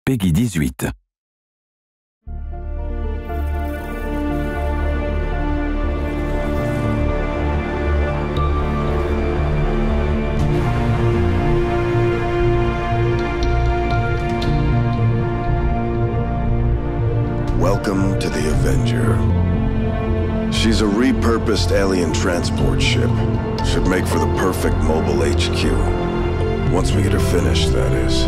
Peggy 18. Welcome to the Avenger. She's a repurposed alien transport ship. Should make for the perfect mobile HQ. Once we get her finished, that is.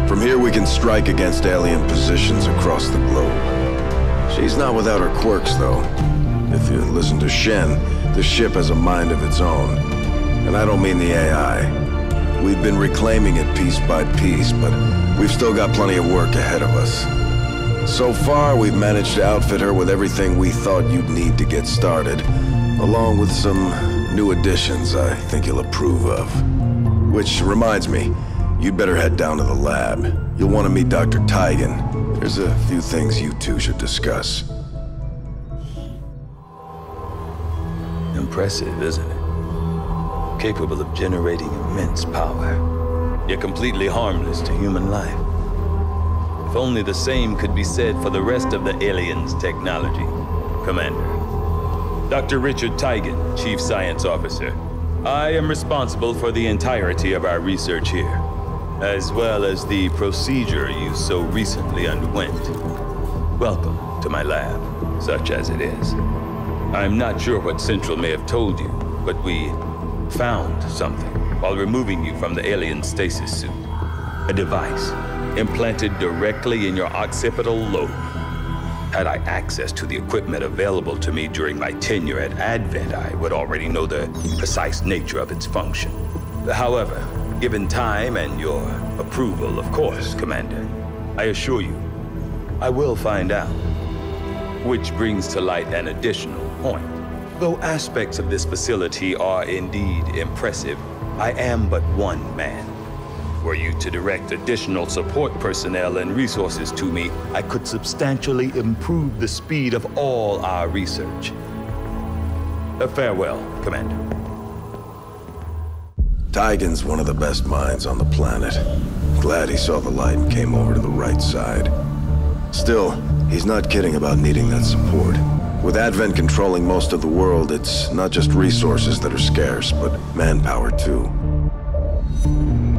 From here we can strike against alien positions across the globe. She's not without her quirks, though. If you listen to Shen, the ship has a mind of its own. And I don't mean the AI. We've been reclaiming it piece by piece, but we've still got plenty of work ahead of us. So far, we've managed to outfit her with everything we thought you'd need to get started, along with some new additions I think you'll approve of. Which reminds me, you'd better head down to the lab. You'll want to meet Dr. Tigan. There's a few things you two should discuss. Impressive, isn't it? Capable of generating immense power, yet completely harmless to human life. If only the same could be said for the rest of the aliens' technology, Commander. Dr. Richard Tigan, Chief Science Officer. I am responsible for the entirety of our research here, as well as the procedure you so recently underwent. Welcome to my lab, such as it is. I'm not sure what Central may have told you, but we found something while removing you from the alien stasis suit. A device implanted directly in your occipital lobe. Had I access to the equipment available to me during my tenure at Advent, I would already know the precise nature of its function. However, given time and your approval, of course, Commander, I assure you, I will find out. Which brings to light an additional point. Though aspects of this facility are indeed impressive, I am but one man. Were you to direct additional support personnel and resources to me, I could substantially improve the speed of all our research. Farewell, Commander. Tigan's one of the best minds on the planet. Glad he saw the light and came over to the right side. Still, he's not kidding about needing that support. With Advent controlling most of the world, it's not just resources that are scarce, but manpower too.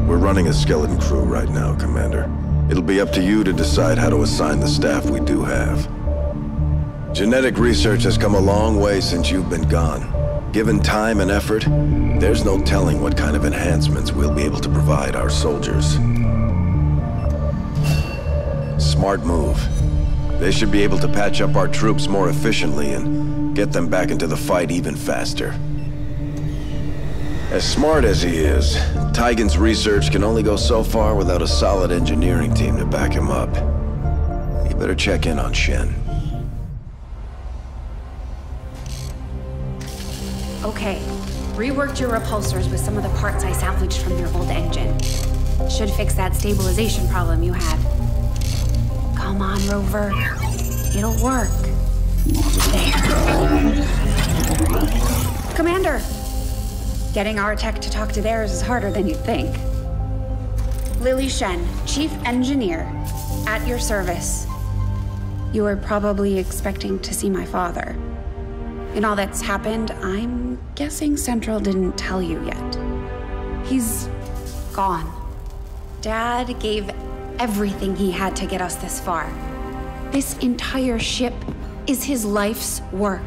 We're running a skeleton crew right now, Commander. It'll be up to you to decide how to assign the staff we do have. Genetic research has come a long way since you've been gone. Given time and effort, there's no telling what kind of enhancements we'll be able to provide our soldiers. Smart move. They should be able to patch up our troops more efficiently and get them back into the fight even faster. As smart as he is, Tigan's research can only go so far without a solid engineering team to back him up. You better check in on Shen. Okay, reworked your repulsors with some of the parts I salvaged from your old engine. Should fix that stabilization problem you had. Come on, Rover. It'll work. There. Commander! Getting our tech to talk to theirs is harder than you'd think. Lily Shen, Chief Engineer, at your service. You were probably expecting to see my father. In all that's happened, I'm guessing Central didn't tell you yet. He's gone. Dad gave everything he had to get us this far. This entire ship is his life's work.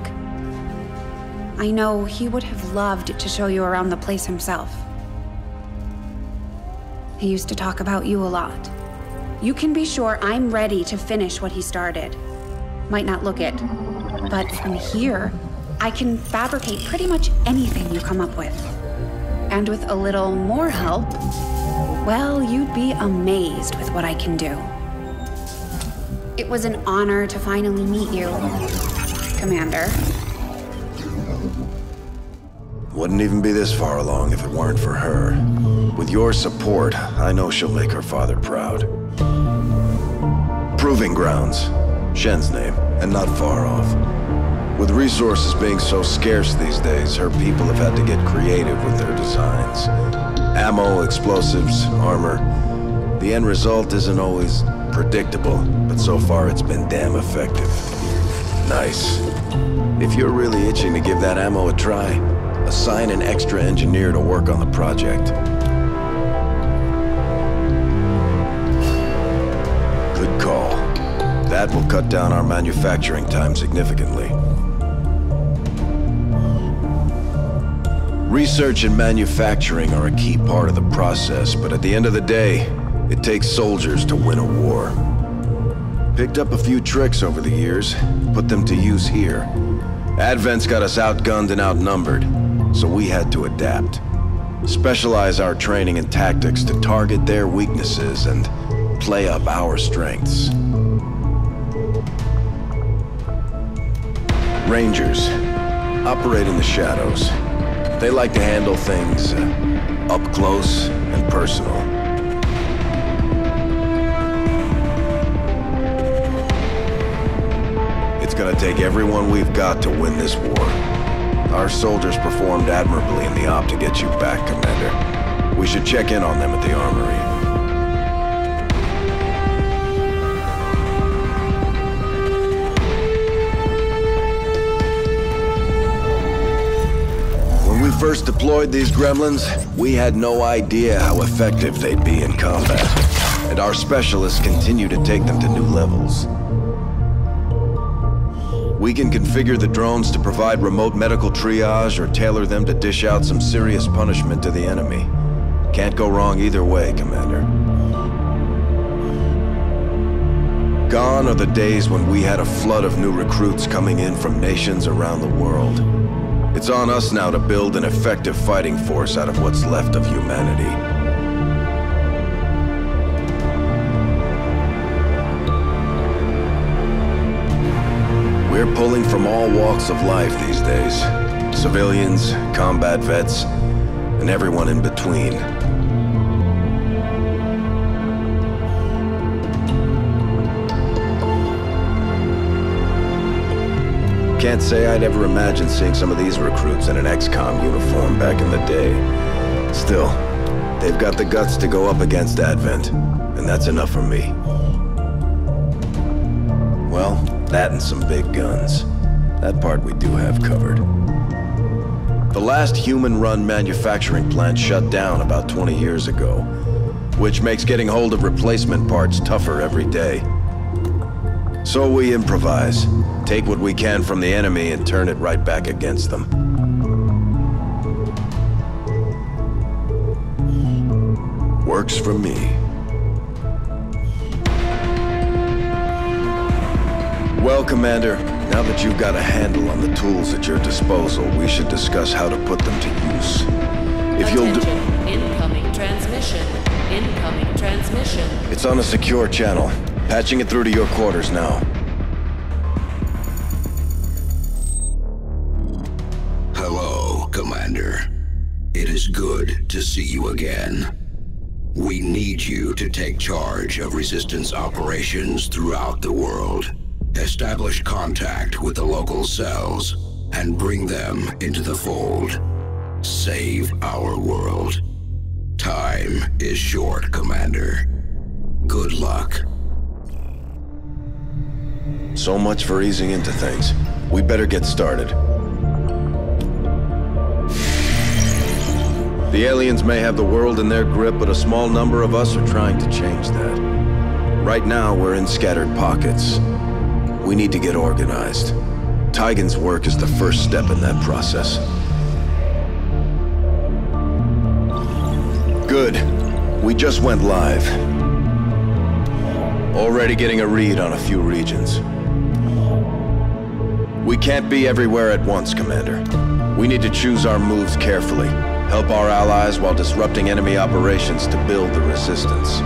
I know he would have loved to show you around the place himself. He used to talk about you a lot. You can be sure I'm ready to finish what he started. Might not look it, but from here, I can fabricate pretty much anything you come up with. And with a little more help, well, you'd be amazed with what I can do. It was an honor to finally meet you, Commander. Wouldn't even be this far along if it weren't for her. With your support, I know she'll make her father proud. Proving Grounds, Shen's name, and not far off. With resources being so scarce these days, her people have had to get creative with their designs. Ammo, explosives, armor. The end result isn't always Predictable, but so far it's been damn effective. Nice. If you're really itching to give that ammo a try, assign an extra engineer to work on the project. Good call. That will cut down our manufacturing time significantly. Research and manufacturing are a key part of the process, but at the end of the day, it takes soldiers to win a war. Picked up a few tricks over the years, put them to use here. Advent's got us outgunned and outnumbered, so we had to adapt. Specialize our training and tactics to target their weaknesses and play up our strengths. Rangers operate in the shadows. They like to handle things up close and personal. It's gonna take everyone we've got to win this war. Our soldiers performed admirably in the op to get you back, Commander. We should check in on them at the armory. When we first deployed these gremlins, we had no idea how effective they'd be in combat. And our specialists continue to take them to new levels. We can configure the drones to provide remote medical triage or tailor them to dish out some serious punishment to the enemy. Can't go wrong either way, Commander. Gone are the days when we had a flood of new recruits coming in from nations around the world. It's on us now to build an effective fighting force out of what's left of humanity. We're pulling from all walks of life these days. Civilians, combat vets, and everyone in between. Can't say I'd ever imagined seeing some of these recruits in an XCOM uniform back in the day. Still, they've got the guts to go up against Advent, and that's enough for me. Well, that and some big guns. That part we do have covered. The last human-run manufacturing plant shut down about 20 years ago, which makes getting hold of replacement parts tougher every day. So we improvise, take what we can from the enemy and turn it right back against them. Works for me. Well, Commander, now that you've got a handle on the tools at your disposal, we should discuss how to put them to use. If you'll do... Incoming transmission. Incoming transmission. It's on a secure channel. Patching it through to your quarters now. Hello, Commander. It is good to see you again. We need you to take charge of Resistance operations throughout the world. Establish contact with the local cells and bring them into the fold. Save our world. Time is short, Commander. Good luck. So much for easing into things. We better get started. The aliens may have the world in their grip, but a small number of us are trying to change that. Right now, we're in scattered pockets. We need to get organized. Tigan's work is the first step in that process. Good. We just went live. Already getting a read on a few regions. We can't be everywhere at once, Commander. We need to choose our moves carefully. Help our allies while disrupting enemy operations to build the resistance.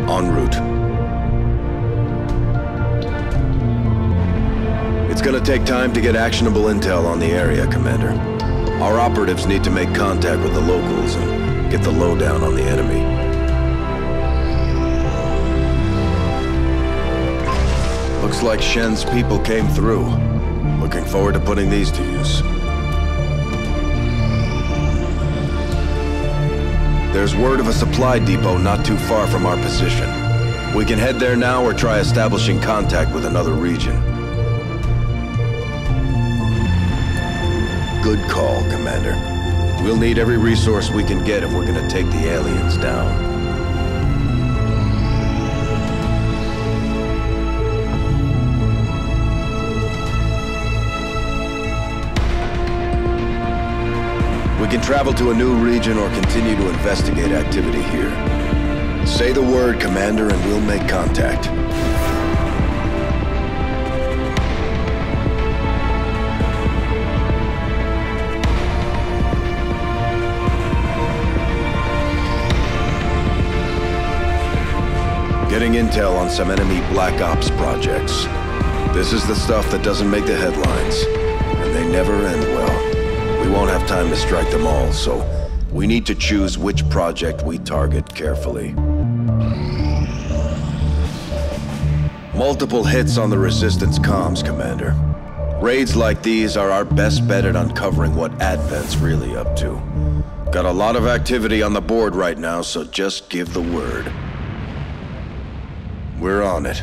En route. It's gonna take time to get actionable intel on the area, Commander. Our operatives need to make contact with the locals and get the lowdown on the enemy. Looks like Shen's people came through. Looking forward to putting these to use. There's word of a supply depot not too far from our position. We can head there now or try establishing contact with another region. Good call, Commander. We'll need every resource we can get if we're gonna take the aliens down. We can travel to a new region or continue to investigate activity here. Say the word, Commander, and we'll make contact. Getting intel on some enemy Black Ops projects. This is the stuff that doesn't make the headlines, and they never end well. We won't have time to strike them all, so we need to choose which project we target carefully. Multiple hits on the Resistance comms, Commander. Raids like these are our best bet at uncovering what Advent's really up to. Got a lot of activity on the board right now, so just give the word. We're on it.